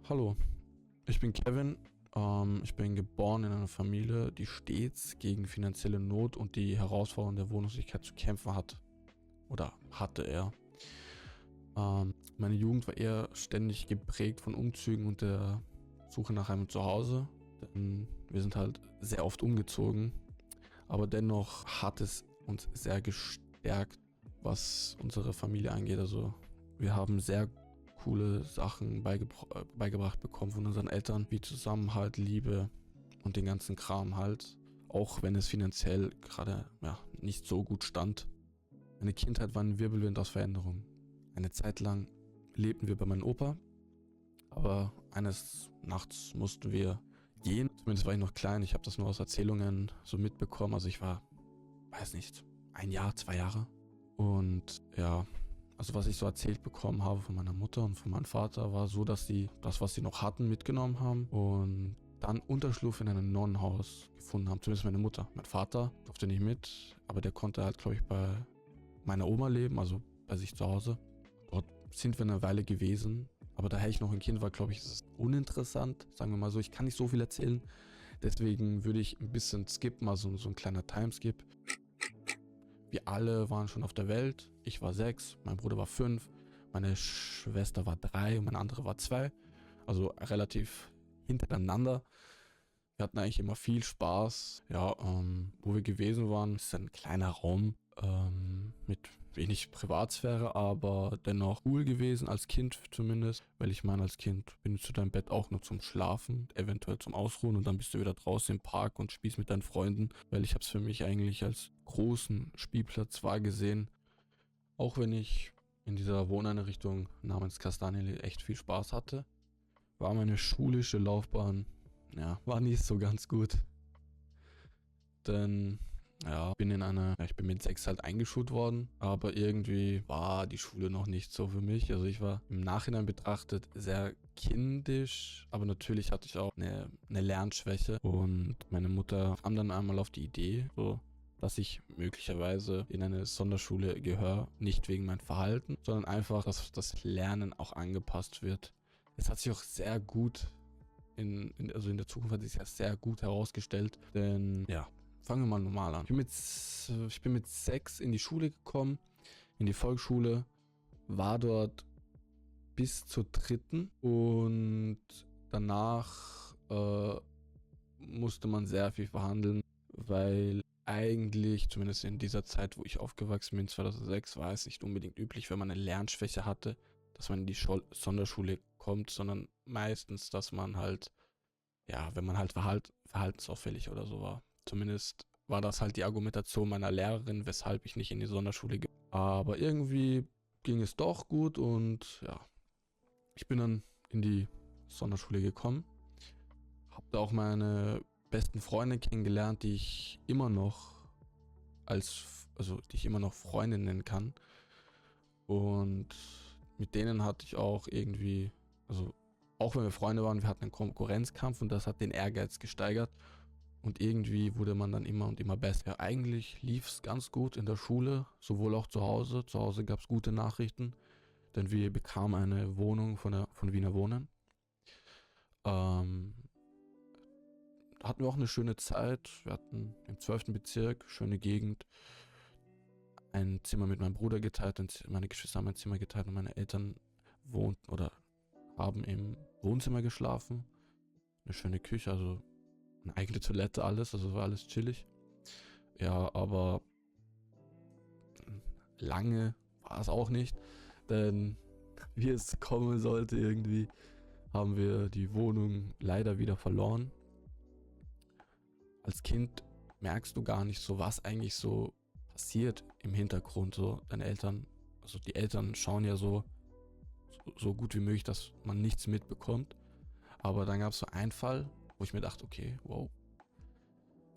Hallo, ich bin Kevin. Ich bin geboren in einer Familie, die stets gegen finanzielle Not und die Herausforderung der Wohnungslosigkeit zu kämpfen hat. Oder hatte er. Meine Jugend war eher ständig geprägt von Umzügen und der Suche nach einem Zuhause. Denn wir sind halt sehr oft umgezogen. Aber dennoch hat es uns sehr gestärkt, was unsere Familie angeht. Also wir haben sehr coole Sachen beigebracht bekommen von unseren Eltern, wie Zusammenhalt, Liebe und den ganzen Kram halt, auch wenn es finanziell gerade nicht so gut stand. Meine Kindheit war ein Wirbelwind aus Veränderungen. Eine Zeit lang lebten wir bei meinem Opa, aber eines Nachts mussten wir gehen. Zumindest war ich noch klein, ich habe das nur aus Erzählungen so mitbekommen. Also ich war, weiß nicht, 1 Jahr, 2 Jahre. Und ja, also was ich so erzählt bekommen habe von meiner Mutter und von meinem Vater, war so, dass sie das, was sie noch hatten, mitgenommen haben und dann Unterschlupf in einem Nonnenhaus gefunden haben. Zumindest meine Mutter. Mein Vater durfte nicht mit, aber der konnte halt, glaube ich, bei meiner Oma leben, also bei sich zu Hause. Dort sind wir eine Weile gewesen, aber daher ich noch ein Kind war, glaube ich, ist es uninteressant. Sagen wir mal so, ich kann nicht so viel erzählen. Deswegen würde ich ein bisschen skippen, also so ein kleiner Timeskip. Wir alle waren schon auf der Welt. Ich war 6, mein Bruder war 5, meine Schwester war 3 und meine andere war 2. Also relativ hintereinander. Wir hatten eigentlich immer viel Spaß. Ja, wo wir gewesen waren, ist ein kleiner Raum mit wenig Privatsphäre, aber dennoch cool gewesen, als Kind zumindest. Weil ich meine, als Kind benutzt du dein Bett auch nur zum Schlafen, eventuell zum Ausruhen und dann bist du wieder draußen im Park und spielst mit deinen Freunden. Weil ich habe es für mich eigentlich als großen Spielplatz wahrgesehen. Auch wenn ich in dieser Wohneinrichtung namens Castanele echt viel Spaß hatte, war meine schulische Laufbahn, war nicht so ganz gut. Denn ich bin mit 6 halt eingeschult worden, aber irgendwie war die Schule noch nicht so für mich. Also ich war im Nachhinein betrachtet sehr kindisch, aber natürlich hatte ich auch eine Lernschwäche und meine Mutter kam dann einmal auf die Idee, so, dass ich möglicherweise in eine Sonderschule gehöre, nicht wegen meinem Verhalten, sondern einfach, dass das Lernen auch angepasst wird. Es hat sich auch sehr gut also in der Zukunft hat sich das sehr gut herausgestellt, denn fangen wir mal normal an. Ich bin mit 6 in die Schule gekommen, in die Volksschule, war dort bis zur 3. und danach musste man sehr viel verhandeln, weil eigentlich, zumindest in dieser Zeit, wo ich aufgewachsen bin, 2006, war es nicht unbedingt üblich, wenn man eine Lernschwäche hatte, dass man in die Sonderschule kommt, sondern meistens, dass man halt, wenn man halt verhaltensauffällig oder so war. Zumindest war das halt die Argumentation meiner Lehrerin, weshalb ich nicht in die Sonderschule ging. Aber irgendwie ging es doch gut und ich bin dann in die Sonderschule gekommen. Hab da auch meine besten Freunde kennengelernt, die ich immer noch Freunde nennen kann. Und mit denen hatte ich auch irgendwie, also auch wenn wir Freunde waren, wir hatten einen Konkurrenzkampf und das hat den Ehrgeiz gesteigert. Und irgendwie wurde man dann immer und immer besser. Ja, eigentlich lief es ganz gut in der Schule, sowohl auch zu Hause. Zu Hause gab es gute Nachrichten, denn wir bekamen eine Wohnung von Wiener Wohnen. Hatten wir auch eine schöne Zeit. Wir hatten im 12. Bezirk, schöne Gegend, ein Zimmer mit meinem Bruder geteilt und meine Geschwister haben ein Zimmer geteilt und meine Eltern wohnten oder haben im Wohnzimmer geschlafen. Eine schöne Küche, also eine eigene Toilette, alles, also war alles chillig. Ja, aber lange war es auch nicht, denn wie es kommen sollte irgendwie, haben wir die Wohnung leider wieder verloren. Als Kind merkst du gar nicht so, was eigentlich so passiert im Hintergrund. So deine Eltern, also die Eltern schauen ja so gut wie möglich, dass man nichts mitbekommt. Aber dann gab es so einen Fall, wo ich mir dachte, okay, wow.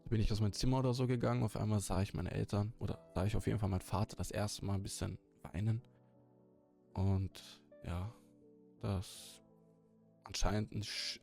Da bin ich aus meinem Zimmer oder so gegangen, auf einmal sah ich meine Eltern, oder sah ich auf jeden Fall meinen Vater das erste Mal ein bisschen weinen. Und das anscheinend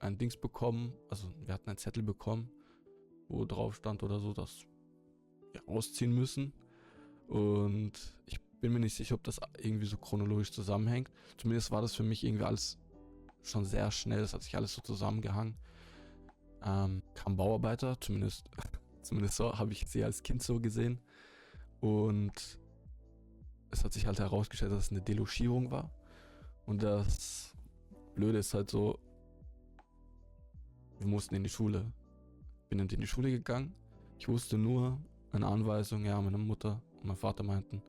ein Dings bekommen, also wir hatten einen Zettel bekommen, wo drauf stand oder so, dass wir ausziehen müssen. Und ich bin mir nicht sicher, ob das irgendwie so chronologisch zusammenhängt. Zumindest war das für mich irgendwie alles schon sehr schnell, es hat sich alles so zusammengehangen. Kam Bauarbeiter, zumindest, zumindest so habe ich sie als Kind so gesehen. Und es hat sich halt herausgestellt, dass es eine Delogierung war. Und das Blöde ist halt so, wir mussten in die Schule. Bin dann in die Schule gegangen. Ich wusste nur eine Anweisung, ja, meine Mutter und mein Vater meinten,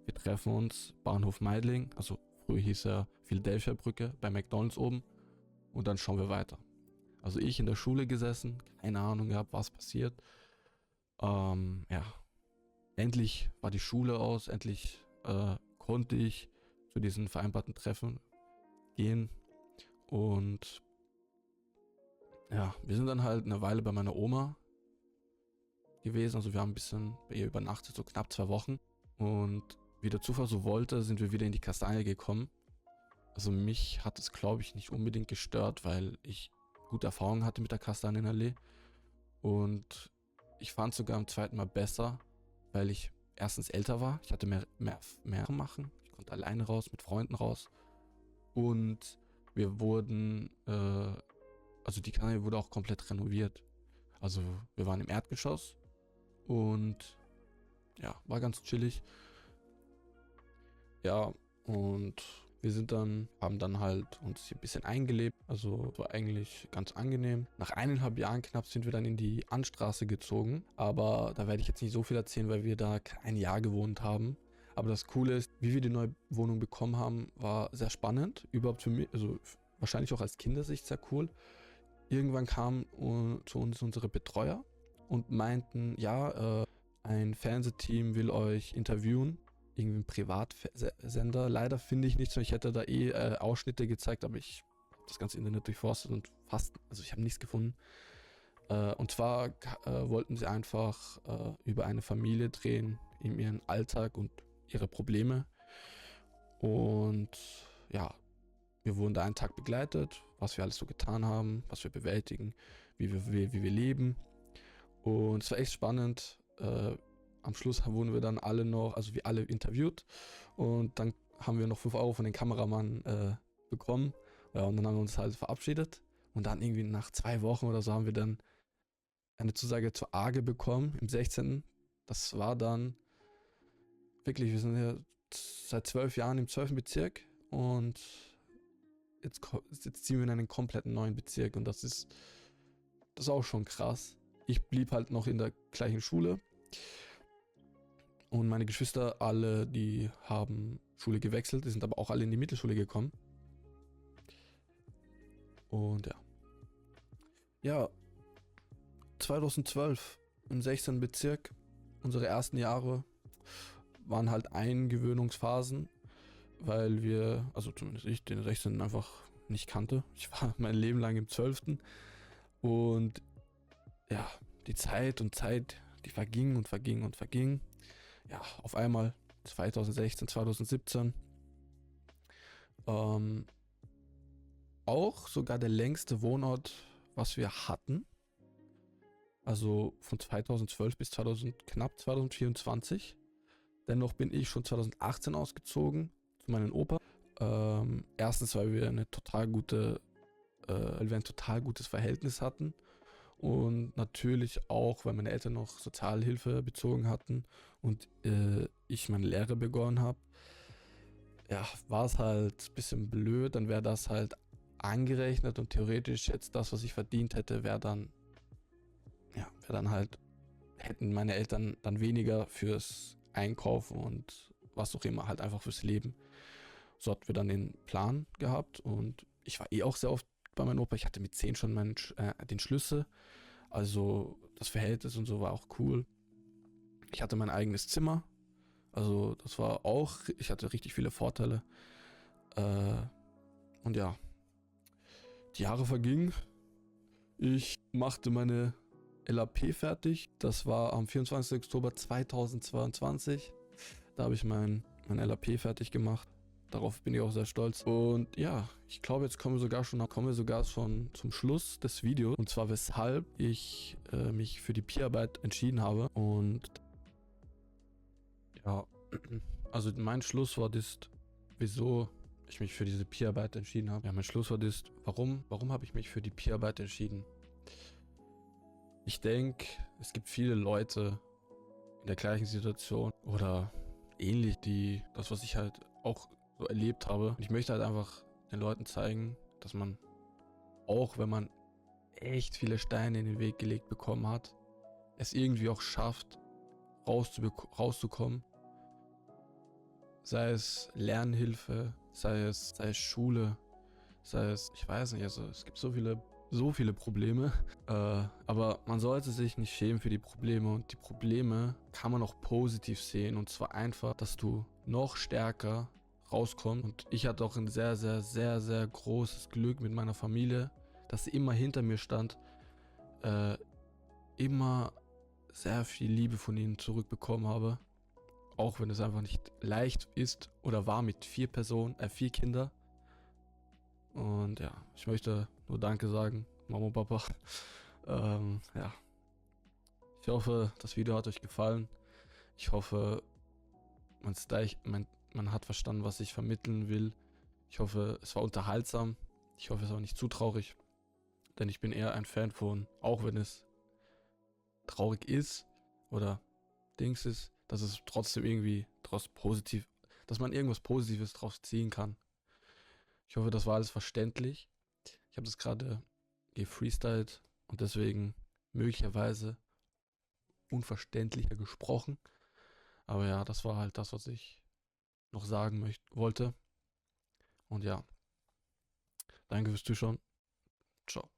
wir treffen uns Bahnhof Meidling, also früher hieß er Philadelphia Brücke, bei McDonald's oben, und dann schauen wir weiter. Also ich in der Schule gesessen, keine Ahnung gehabt, was passiert. Ja, endlich war die Schule aus, endlich konnte ich zu diesen vereinbarten Treffen gehen. Und ja, wir sind dann halt eine Weile bei meiner Oma gewesen. Also wir haben ein bisschen bei ihr übernachtet, so knapp 2 Wochen. Und wie der Zufall so wollte, sind wir wieder in die Kastanie gekommen. Also mich hat es, glaube ich, nicht unbedingt gestört, weil ich gute Erfahrungen hatte mit der Kastanienallee. Und ich fand es sogar am zweiten Mal besser, weil ich erstens älter war. Ich hatte mehr machen. Ich konnte alleine raus, mit Freunden raus. Und wir wurden, also die Kastanie wurde auch komplett renoviert. Also wir waren im Erdgeschoss und ja, war ganz chillig. Ja, und haben dann halt uns hier ein bisschen eingelebt. Also war eigentlich ganz angenehm. Nach 1,5 Jahren knapp sind wir dann in die Anstraße gezogen. Aber da werde ich jetzt nicht so viel erzählen, weil wir da ein Jahr gewohnt haben. Aber das Coole ist, wie wir die neue Wohnung bekommen haben, war sehr spannend. Überhaupt für mich, also wahrscheinlich auch als Kindersicht sehr cool. Irgendwann kamen zu uns unsere Betreuer und meinten, ja, ein Fernsehteam will euch interviewen. Irgendwie ein Privatsender. Leider finde ich nichts mehr. Ich hätte da Ausschnitte gezeigt, aber ich habe das ganze Internet durchforstet und also ich habe nichts gefunden. Und zwar wollten sie einfach über eine Familie drehen, in ihren Alltag und ihre Probleme. Und ja, wir wurden da einen Tag begleitet, was wir alles so getan haben, was wir bewältigen, wie wir leben. Und es war echt spannend. Am Schluss wurden wir dann alle noch, also wir alle interviewt, und dann haben wir noch 5 Euro von den Kameramann bekommen. Ja, und dann haben wir uns halt verabschiedet. Und dann irgendwie nach 2 Wochen oder so haben wir dann eine Zusage zur AGE bekommen, im 16. Das war dann wirklich, wir sind ja seit 12 Jahren im 12. Bezirk und jetzt ziehen wir in einen kompletten neuen Bezirk, und das ist auch schon krass. Ich blieb halt noch in der gleichen Schule. Und meine Geschwister alle, die haben Schule gewechselt, die sind aber auch alle in die Mittelschule gekommen. Und ja. Ja, 2012 im 16. Bezirk, unsere ersten Jahre waren halt Eingewöhnungsphasen, weil wir, also zumindest ich, den 16. einfach nicht kannte. Ich war mein Leben lang im 12. Und ja, die Zeit, die verging und verging und verging. Ja, auf einmal 2016, 2017. Auch sogar der längste Wohnort, was wir hatten. Also von 2012 bis knapp 2024. Dennoch bin ich schon 2018 ausgezogen zu meinem Opa. Erstens, weil wir ein total gutes Verhältnis hatten. Und natürlich auch, weil meine Eltern noch Sozialhilfe bezogen hatten und ich meine Lehre begonnen habe. Ja, war es halt ein bisschen blöd, dann wäre das halt angerechnet und theoretisch jetzt das, was ich verdient hätte, hätten meine Eltern dann weniger fürs Einkaufen und was auch immer, halt einfach fürs Leben. So hatten wir dann den Plan gehabt, und ich war auch sehr oft bei meinem Opa. Ich hatte mit 10 schon den Schlüssel. Also das Verhältnis und so war auch cool. Ich hatte mein eigenes Zimmer. Also das war auch, ich hatte richtig viele Vorteile. Und ja, die Jahre vergingen. Ich machte meine LAP fertig. Das war am 24. Oktober 2022. Da habe ich mein LAP fertig gemacht. Darauf bin ich auch sehr stolz. Und ja, ich glaube, jetzt kommen wir sogar schon zum Schluss des Videos. Und zwar, weshalb ich mich für die Peerarbeit entschieden habe. Und ja, also mein Schlusswort ist, wieso ich mich für diese Peerarbeit entschieden habe. Ja, mein Schlusswort ist, warum habe ich mich für die Peerarbeit entschieden? Ich denke, es gibt viele Leute in der gleichen Situation oder ähnlich, die das, was ich halt auch so erlebt habe. Und ich möchte halt einfach den Leuten zeigen, dass man, auch wenn man echt viele Steine in den Weg gelegt bekommen hat, es irgendwie auch schafft, rauszukommen. Sei es Lernhilfe, sei es Schule, sei es, ich weiß nicht, also es gibt so viele Probleme. Aber man sollte sich nicht schämen für die Probleme, und die Probleme kann man auch positiv sehen, und zwar einfach, dass du noch stärker rauskommst. Und ich hatte auch ein sehr, sehr, sehr, sehr großes Glück mit meiner Familie, dass sie immer hinter mir stand, immer sehr viel Liebe von ihnen zurückbekommen habe. Auch wenn es einfach nicht leicht ist oder war mit 4 Kinder. Und ja, ich möchte nur Danke sagen, Mama und Papa. Ja, ich hoffe, das Video hat euch gefallen. Ich hoffe, man hat verstanden, was ich vermitteln will. Ich hoffe, es war unterhaltsam. Ich hoffe, es war nicht zu traurig. Denn ich bin eher ein Fan von, auch wenn es traurig ist oder Dings ist, dass es trotzdem irgendwie dass man irgendwas Positives draus ziehen kann. Ich hoffe, das war alles verständlich. Ich habe das gerade gefreestylt und deswegen möglicherweise unverständlicher gesprochen. Aber ja, das war halt das, was ich noch sagen wollte. Und ja, danke fürs Zuschauen. Ciao.